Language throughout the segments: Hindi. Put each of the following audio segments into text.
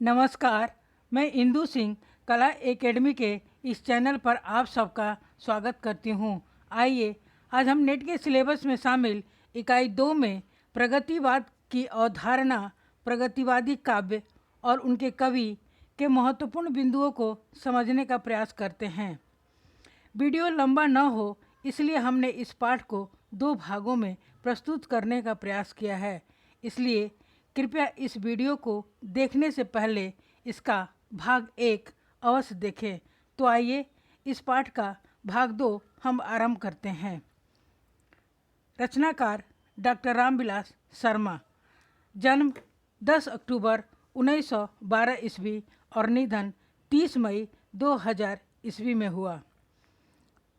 नमस्कार, मैं इंदु सिंह कला एकेडमी के इस चैनल पर आप सबका स्वागत करती हूँ। आइए आज हम नेट के सिलेबस में शामिल इकाई 2 में प्रगतिवाद की अवधारणा, प्रगतिवादी काव्य और उनके कवि के महत्वपूर्ण बिंदुओं को समझने का प्रयास करते हैं। वीडियो लंबा न हो इसलिए हमने इस पाठ को 2 भागों में प्रस्तुत करने का प्रयास किया है। इसलिए कृपया इस वीडियो को देखने से पहले इसका भाग 1 अवश्य देखें। तो आइए इस पाठ का भाग 2 हम आरंभ करते हैं। रचनाकार डॉक्टर रामविलास शर्मा, जन्म 10 अक्टूबर 1912 ईस्वी और निधन 30 मई 2000 ईस्वी में हुआ।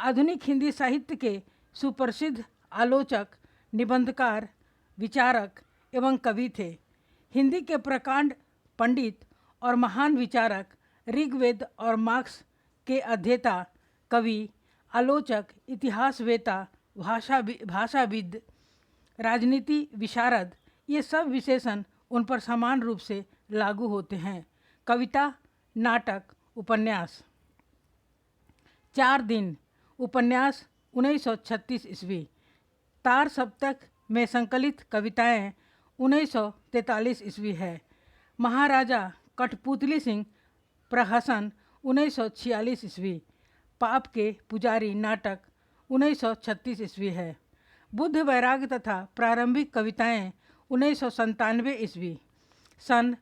आधुनिक हिंदी साहित्य के सुप्रसिद्ध आलोचक, निबंधकार, विचारक एवं कवि थे। हिंदी के प्रकांड पंडित और महान विचारक, ऋग्वेद और मार्क्स के अध्येता, कवि, आलोचक, इतिहासवेता, भाषाविद, राजनीति विशारद, ये सब विशेषण उन पर समान रूप से लागू होते हैं। कविता, नाटक, उपन्यास। 4 दिन उपन्यास 1936 ईस्वी। तार सप्तक में संकलित कविताएं 1943 ईस्वी है। महाराजा कठपुतली सिंह प्रहसन 1946 ईस्वी। पाप के पुजारी नाटक 1936 ईस्वी है। बुद्ध वैराग्य तथा प्रारंभिक कविताएं 1997 ईस्वी। सन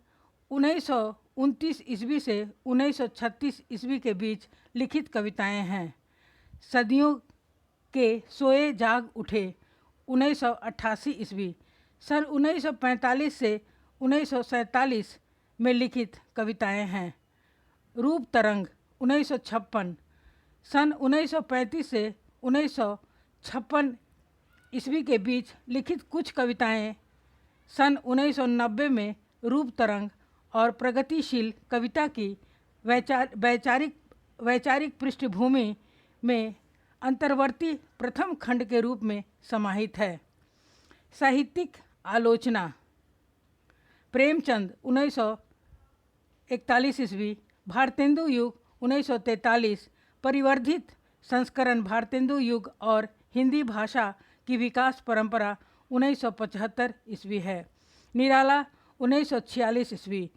1929 ईस्वी से 1936 ईस्वी के बीच लिखित कविताएं हैं। सदियों के सोए जाग उठे 1988 ईस्वी। सन 1945 से 1947 में लिखित कविताएं हैं। रूप तरंग 1956। सन 1935 से 1956 ईस्वी के बीच लिखित कुछ कविताएं। सन 1990 में रूप तरंग और प्रगतिशील कविता की वैचारिक पृष्ठभूमि में अंतर्वर्ती प्रथम खंड के रूप में समाहित है। साहित्यिक आलोचना। प्रेमचंद 1941 ईस्वी। भारतेंदु युग 1943। परिवर्धित संस्करण भारतेंदु युग और हिंदी भाषा की विकास परंपरा 1975 ईस्वी है। निराला 1946 ईस्वी।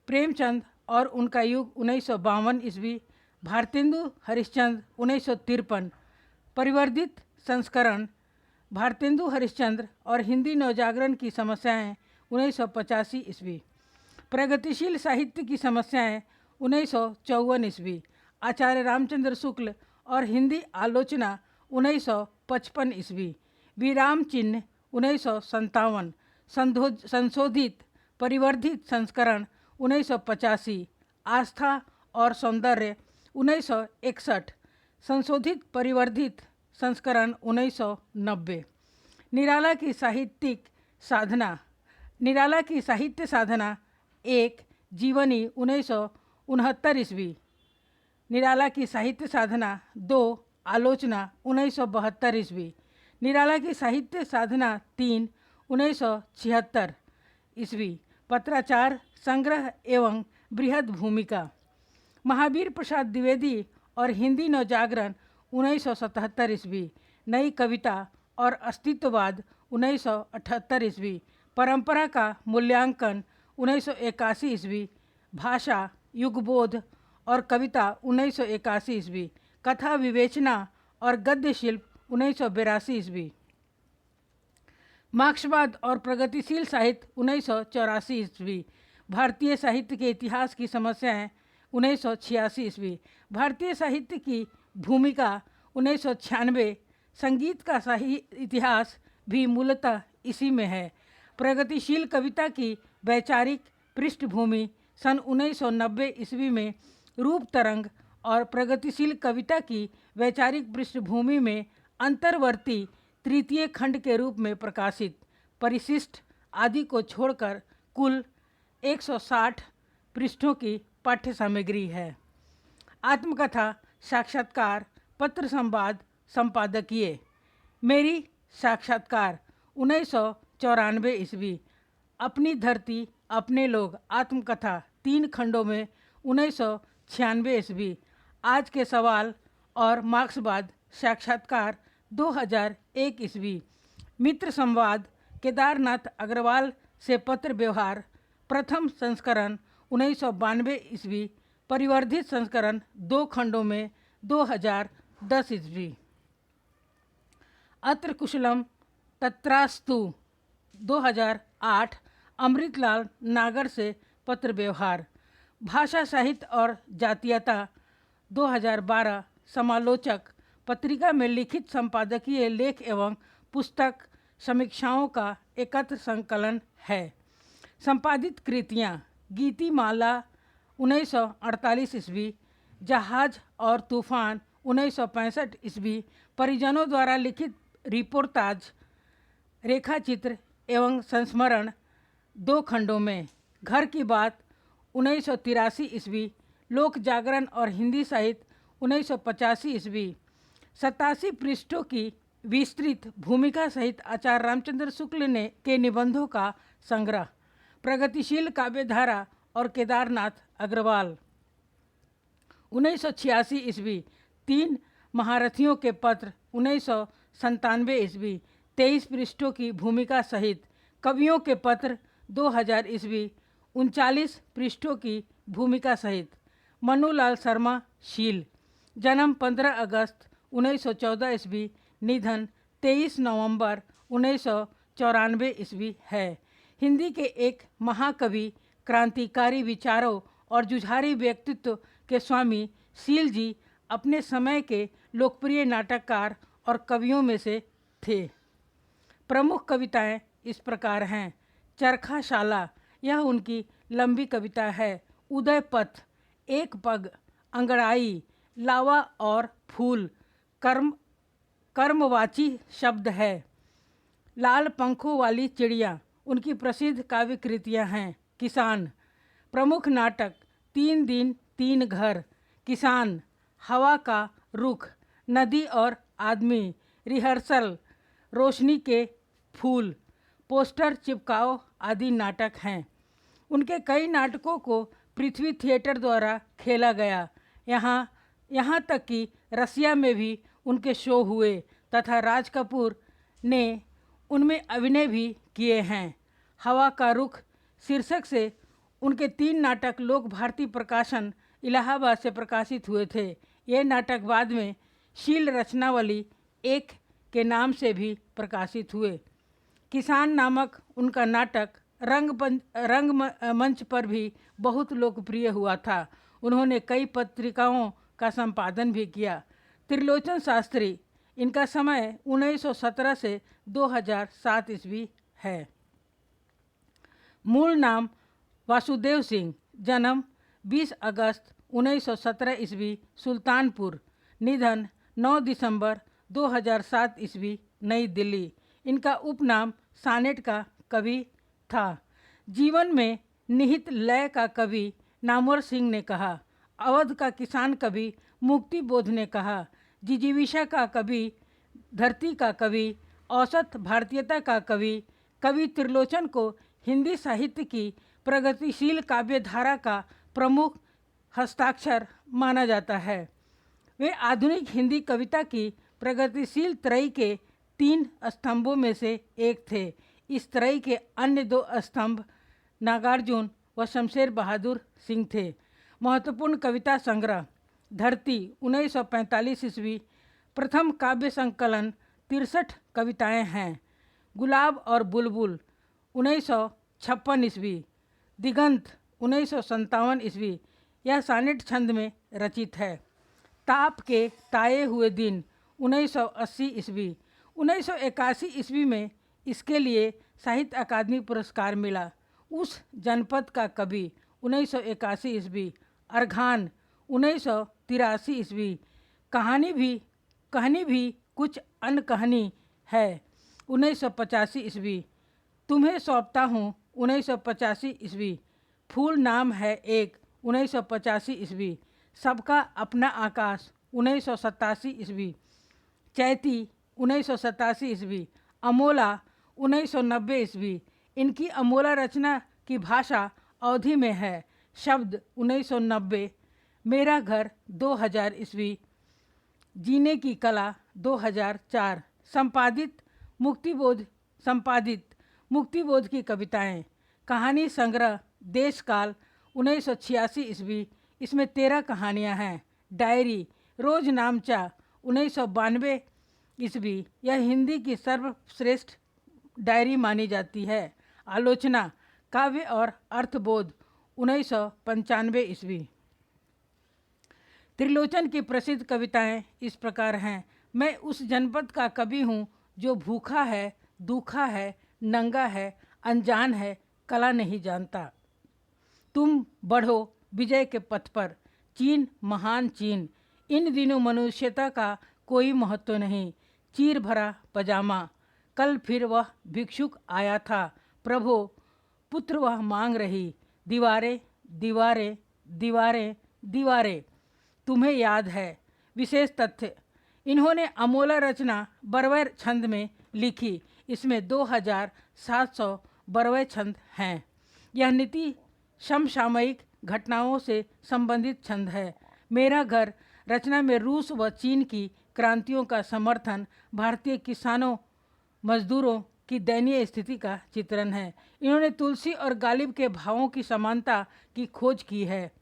प्रेमचंद और उनका युग 1952 ईस्वी। भारतेंदु हरिश्चंद्र 1953। परिवर्धित संस्करण भारतेंदु हरिश्चंद्र और हिंदी नवजागरण की समस्याएं 1985 ईस्वी। प्रगतिशील साहित्य की समस्याएं 1954 ईस्वी। आचार्य रामचंद्र शुक्ल और हिंदी आलोचना 1955 ईस्वी। विराम चिन्ह 1957। संशोधित परिवर्धित संस्करण 1985। आस्था और सौंदर्य 1961। संशोधित परिवर्धित संस्करण 1990। निराला की साहित्य साधना 1 जीवनी 1969 ईस्वी। निराला की साहित्य साधना 2 आलोचना 1972 ईस्वी। निराला की साहित्य साधना 3 1976 ईस्वी। पत्राचार संग्रह एवं बृहद भूमिका। महावीर प्रसाद द्विवेदी और हिंदी नवजागरण 1977 ईस्वी। नई कविता और अस्तित्ववाद 1978 ईस्वी। परंपरा का मूल्यांकन 1981 ईस्वी। भाषा, युगबोध और कविता 1981 ईस्वी। कथा विवेचना और गद्य शिल्प 1982 ईस्वी। मार्क्सवाद और प्रगतिशील साहित्य 1984 ईस्वी। भारतीय साहित्य के इतिहास की समस्याएं 1986 ईस्वी। भारतीय साहित्य की भूमिका 1996। संगीत का इतिहास भी मूलतः इसी में है। प्रगतिशील कविता की वैचारिक पृष्ठभूमि सन 1990 ईस्वी में रूप तरंग और प्रगतिशील कविता की वैचारिक पृष्ठभूमि में अंतर्वर्ती तृतीय खंड के रूप में प्रकाशित परिशिष्ट आदि को छोड़कर कुल 160 पृष्ठों की पाठ्य सामग्री है। आत्मकथा, साक्षात्कार, पत्र संवाद, संपादकीय। मेरी साक्षात्कार 1994 ईस्वी। अपनी धरती अपने लोग, आत्मकथा 3 खंडों में 1996 ईस्वी। आज के सवाल और मार्क्सवाद साक्षात्कार 2001 ईस्वी। मित्र संवाद केदारनाथ अग्रवाल से पत्र व्यवहार प्रथम संस्करण 1992 ईस्वी, परिवर्धित संस्करण 2 खंडों में 2010 ईस्वी। अत्र कुशलम तत्रास्तु 2008 अमृतलाल नागर से पत्र व्यवहार। भाषा साहित्य और जातीयता 2012 समालोचक पत्रिका में लिखित संपादकीय लेख एवं पुस्तक समीक्षाओं का एकत्र संकलन है। संपादित कृतियाँ गीतिमाला 1948 ईस्वी, जहाज और तूफान 1965 ईस्वी, परिजनों द्वारा लिखित रिपोर्टाज, रेखाचित्र एवं संस्मरण 2 खंडों में, घर की बात 1983 ईस्वी, लोक जागरण और हिंदी साहित्य 1985 ईस्वी। 87 पृष्ठों की विस्तृत भूमिका सहित आचार्य रामचंद्र शुक्ल ने के निबंधों का संग्रह, प्रगतिशील काव्यधारा और केदारनाथ अग्रवाल 1986 ईस्वी। 3 महारथियों के पत्र 1997 ईस्वी, 23 पृष्ठों की भूमिका सहित। कवियों के पत्र 2000 ईस्वी, 39 पृष्ठों की भूमिका सहित। मनुलाल शर्मा शील, जन्म 15 अगस्त 1914 ईस्वी, निधन 23 नवंबर 1994 ईस्वी है। हिंदी के एक महाकवि, क्रांतिकारी विचारों और जुझारू व्यक्तित्व के स्वामी शील जी अपने समय के लोकप्रिय नाटककार और कवियों में से थे। प्रमुख कविताएं इस प्रकार हैं। चरखाशाला, यह उनकी लंबी कविता है। उदय पथ, एक पग, अंगड़ाई, लावा और फूल कर्मवाची शब्द है। लाल पंखों वाली चिड़िया उनकी प्रसिद्ध काव्य कृतियाँ हैं। किसान, प्रमुख नाटक 3 दिन 3 घर, किसान, हवा का रुख, नदी और आदमी, रिहर्सल, रोशनी के फूल, पोस्टर चिपकाओ आदि नाटक हैं। उनके कई नाटकों को पृथ्वी थिएटर द्वारा खेला गया। यहाँ तक कि रसिया में भी उनके शो हुए तथा राज कपूर ने उनमें अभिनय भी किए हैं। हवा का रुख शीर्षक से उनके 3 नाटक लोक भारती प्रकाशन इलाहाबाद से प्रकाशित हुए थे। ये नाटक बाद में शील रचनावली 1 के नाम से भी प्रकाशित हुए। किसान नामक उनका नाटक रंगमंच पर भी बहुत लोकप्रिय हुआ था। उन्होंने कई पत्रिकाओं का संपादन भी किया। त्रिलोचन शास्त्री, इनका समय 1917 से 2007 ईस्वी है। मूल नाम वासुदेव सिंह, जन्म 20 अगस्त 1917 ईस्वी, सुल्तानपुर, निधन 9 दिसंबर 2007 ईस्वी, नई दिल्ली। इनका उपनाम सानेट का कवि था। जीवन में निहित लय का कवि नामवर सिंह ने कहा। अवध का किसान कवि मुक्ति बोध ने कहा। जिजीविषा का कवि, धरती का कवि, औसत भारतीयता का कवि, कवि त्रिलोचन को हिंदी साहित्य की प्रगतिशील काव्यधारा का प्रमुख हस्ताक्षर माना जाता है। वे आधुनिक हिंदी कविता की प्रगतिशील त्रयी के 3 स्तंभों में से एक थे। इस त्रयी के अन्य 2 स्तंभ नागार्जुन व शमशेर बहादुर सिंह थे। महत्वपूर्ण कविता संग्रह धरती 1945 ईस्वी, प्रथम काव्य संकलन 63 कविताएं हैं। गुलाब और बुलबुल 1956 ईस्वी, दिगंत 1957 ईस्वी, यह सानेट छंद में रचित है। ताप के ताए हुए दिन 1980 ईस्वी, 1981 ईस्वी में इसके लिए साहित्य अकादमी पुरस्कार मिला। उस जनपद का कवि 1981 ईस्वी, अरघान 1983 ईस्वी, कहानी भी कुछ अनकहानी है 1985 ईस्वी, तुम्हें सौंपता हूँ 1985 ईस्वी, फूल नाम है एक 1985 ईस्वी, सबका अपना आकाश 1987 ईस्वी, चैती 1987 ईस्वी, अमोला 1990 ईस्वी। इनकी अमोला रचना की भाषा अवधी में है। शब्द 1990, मेरा घर 2000 ईस्वी, जीने की कला 2004, संपादित मुक्तिबोध की कविताएं, कहानी संग्रह देश काल 1986 ईस्वी, इसमें 13 कहानियां हैं। डायरी रोज नामचा 1992 ईस्वी, यह हिंदी की सर्वश्रेष्ठ डायरी मानी जाती है। आलोचना काव्य और अर्थबोध 1995 ईस्वी। त्रिलोचन की प्रसिद्ध कविताएं इस प्रकार हैं। मैं उस जनपद का कवि हूँ जो भूखा है, दूखा है, नंगा है, अनजान है, कला नहीं जानता। तुम बढ़ो विजय के पथ पर, चीन महान चीन। इन दिनों मनुष्यता का कोई महत्व नहीं। चीर भरा पजामा, कल फिर वह भिक्षुक आया था। प्रभो पुत्र वह मांग रही। दीवारें दीवारें दीवारें दीवारें। तुम्हें याद है विशेष तथ्य, इन्होंने अमोला रचना बरवै छंद में लिखी। इसमें 2700 बरवै छंद हैं। यह नीति समसामयिक घटनाओं से संबंधित छंद है। मेरा घर रचना में रूस व चीन की क्रांतियों का समर्थन, भारतीय किसानों मजदूरों की दयनीय स्थिति का चित्रण है। इन्होंने तुलसी और गालिब के भावों की समानता की खोज की है।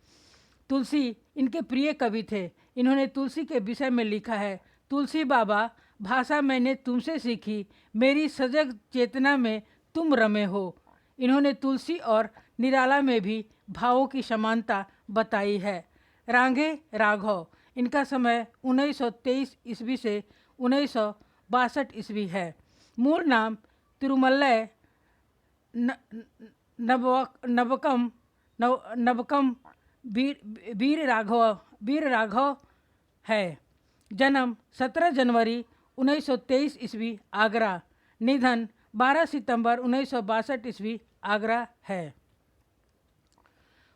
तुलसी इनके प्रिय कवि थे। इन्होंने तुलसी के विषय में लिखा है, तुलसी बाबा भाषा मैंने तुमसे सीखी, मेरी सजग चेतना में तुम रमे हो। इन्होंने तुलसी और निराला में भी भावों की समानता बताई है। रांगे राघव, इनका समय 1923 ईस्वी से 1962 ईस्वी है। मूल नाम तिरुमल्लय नबकम वीर राघव है। जन्म 17 जनवरी 1923 ईस्वी आगरा, निधन 12 सितंबर 1962 ईस्वी आगरा है।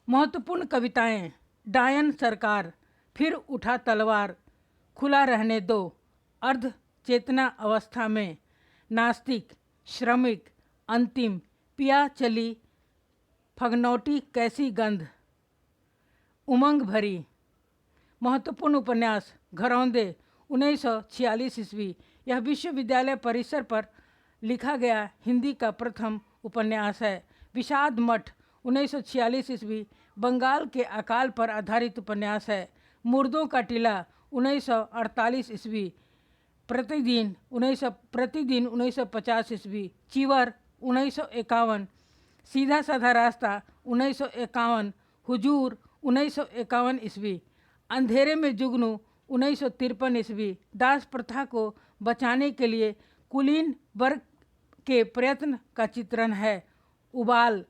महत्वपूर्ण कविताएं, डायन सरकार, फिर उठा तलवार, खुला रहने दो, अर्ध चेतना अवस्था में, नास्तिक, श्रमिक, अंतिम, पिया चली फगनौटी कैसी गंध, उमंग भरी। महत्वपूर्ण उपन्यास, घरौंदे 1946 ईस्वी, यह विश्वविद्यालय परिसर पर लिखा गया हिंदी का प्रथम उपन्यास है। विषाद मठ 1946 ईस्वी, बंगाल के अकाल पर आधारित उपन्यास है। मुर्दों का टीला 1948 ईस्वी, प्रतिदिन 1950 ईस्वी, चीवर 1951, सीधा साधा रास्ता 1951, हुजूर 1951 ईस्वी, अंधेरे में जुगनू 1953 ईस्वी, दास प्रथा को बचाने के लिए कुलीन वर्ग के प्रयत्न का चित्रण है। उबाल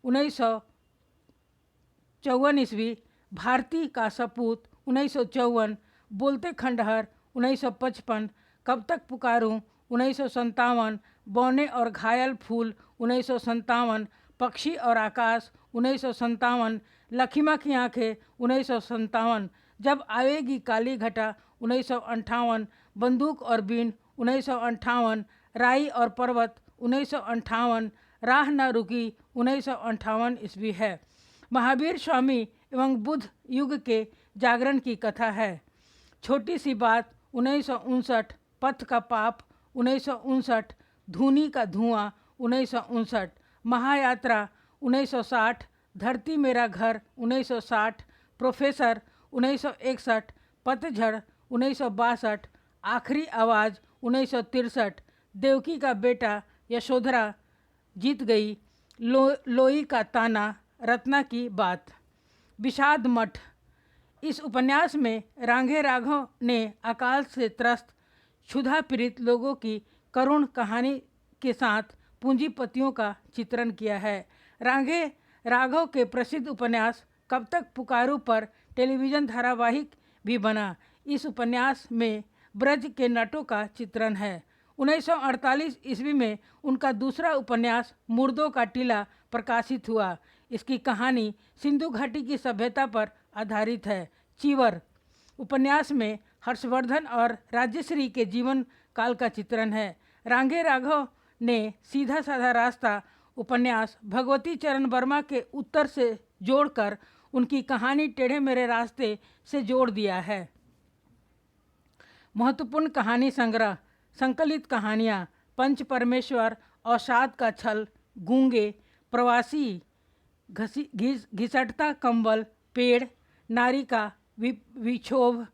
1954 ईस्वी, भारती का सपूत 1954, बोलते खंडहर 1955, कब तक पुकारूं 1957, बौने और घायल फूल 1957, पक्षी और आकाश 1957, लखीमा की आंखें 1957, जब आवेगी काली घटा 1958, बंदूक और बीन 1958, राई और पर्वत 1958, राह न रुकी 1958 ईस्वी है। महावीर स्वामी एवं बुद्ध युग के जागरण की कथा है। छोटी सी बात 1959, पथ का पाप 1959, धूनी का धुआं 1959, महायात्रा 1960, धरती मेरा घर 1960, प्रोफेसर 1961, पतझड़ 1962, आखिरी आवाज़ 1963, देवकी का बेटा यशोधरा जीत गई, लोई का ताना, रत्ना की बात। विषाद मठ, इस उपन्यास में रांगे राघव ने अकाल से त्रस्त क्षुधा पीड़ित लोगों की करुण कहानी के साथ पूंजीपतियों का चित्रण किया है। रांगे राघव के प्रसिद्ध उपन्यास कब तक पुकारूं पर टेलीविज़न धारावाहिक भी बना। इस उपन्यास में ब्रज के नटों का चित्रण है। 1948 ईस्वी में उनका दूसरा उपन्यास मुर्दों का टीला प्रकाशित हुआ। इसकी कहानी सिंधु घाटी की सभ्यता पर आधारित है। चीवर उपन्यास में हर्षवर्धन और राज्यश्री के जीवन काल का चित्रण है। रांगे राघव ने सीधा साधा रास्ता उपन्यास भगवती चरण वर्मा के उत्तर से जोड़कर उनकी कहानी टेढ़े मेरे रास्ते से जोड़ दिया है। महत्वपूर्ण कहानी संग्रह, संकलित कहानियाँ, पंच परमेश्वर, अवसाद का छल, गूंगे, प्रवासी, घिसटता कंबल, पेड़, नारी का विक्षोभ,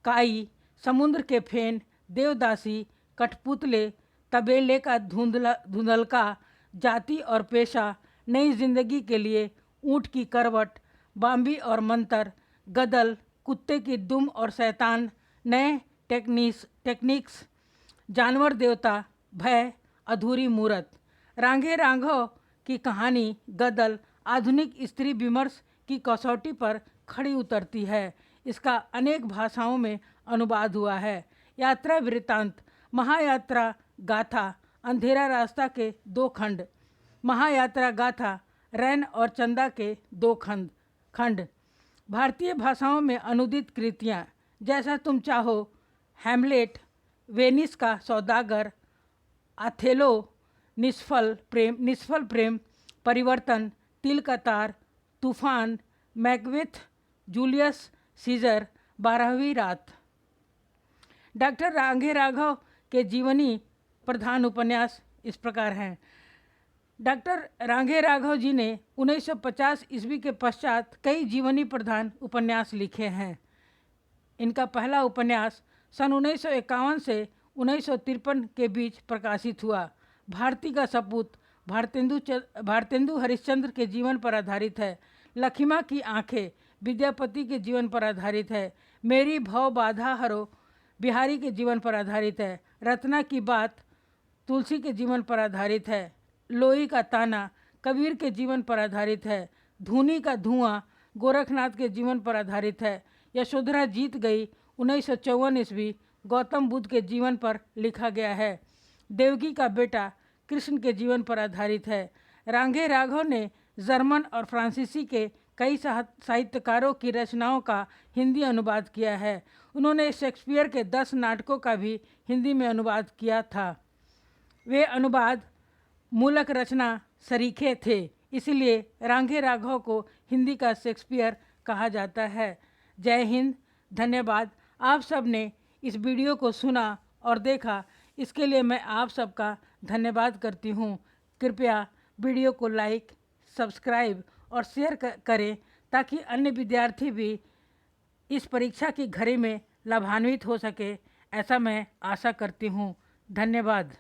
काई, समुद्र के फेन, देवदासी, कठपुतले, तबेले का धुंधलका, जाति और पेशा, नई जिंदगी के लिए, ऊँट की करवट, बाम्बी और मंतर, गदल, कुत्ते की दुम और शैतान, नए टेक्निक्स, जानवर देवता, भय, अधूरी मूरत। रांगे राघव की कहानी गदल आधुनिक स्त्री विमर्श की कसौटी पर खड़ी उतरती है। इसका अनेक भाषाओं में अनुवाद हुआ है। यात्रा वृत्तांत, महायात्रा गाथा, अंधेरा रास्ता के 2 खंड, महायात्रा गाथा, रैन और चंदा के 2 खंड। भारतीय भाषाओं में अनुदित कृतियाँ, जैसा तुम चाहो, हैमलेट, वेनिस का सौदागर, अथेलो, निष्फल प्रेम, परिवर्तन, तिल का तार, तूफान, मैकबेथ, जूलियस सीजर, 12वीं रात। डॉक्टर रांगे राघव के जीवनी प्रधान उपन्यास इस प्रकार हैं। डॉक्टर रांगे राघव जी ने 1950 ईस्वी के पश्चात कई जीवनी प्रधान उपन्यास लिखे हैं। इनका पहला उपन्यास सन 1951 से 1953 के बीच प्रकाशित हुआ। भारती का सपूत भारतेंदु हरिश्चंद्र के जीवन पर आधारित है। लखीमा की आंखें विद्यापति के जीवन पर आधारित है। मेरी भव बाधा हरो बिहारी के जीवन पर आधारित है। रत्ना की बात तुलसी के जीवन पर आधारित है। लोई का ताना कबीर के जीवन पर आधारित है। धूनी का धुआं गोरखनाथ के जीवन पर आधारित है। यशोधरा जीत गई 1954 ईस्वी गौतम बुद्ध के जीवन पर लिखा गया है। देवकी का बेटा कृष्ण के जीवन पर आधारित है। रांगे राघव ने जर्मन और फ्रांसीसी के कई साहित्यकारों की रचनाओं का हिंदी अनुवाद किया है। उन्होंने शेक्सपियर के 10 नाटकों का भी हिंदी में अनुवाद किया था। वे अनुवाद मूलक रचना सरीखे थे, इसलिए रांगे राघव को हिंदी का शेक्सपियर कहा जाता है। जय हिंद, धन्यवाद। आप सब ने इस वीडियो को सुना और देखा, इसके लिए मैं आप सबका धन्यवाद करती हूँ। कृपया वीडियो को लाइक, सब्सक्राइब और शेयर करें ताकि अन्य विद्यार्थी भी इस परीक्षा की घड़ी में लाभान्वित हो सके, ऐसा मैं आशा करती हूँ। धन्यवाद।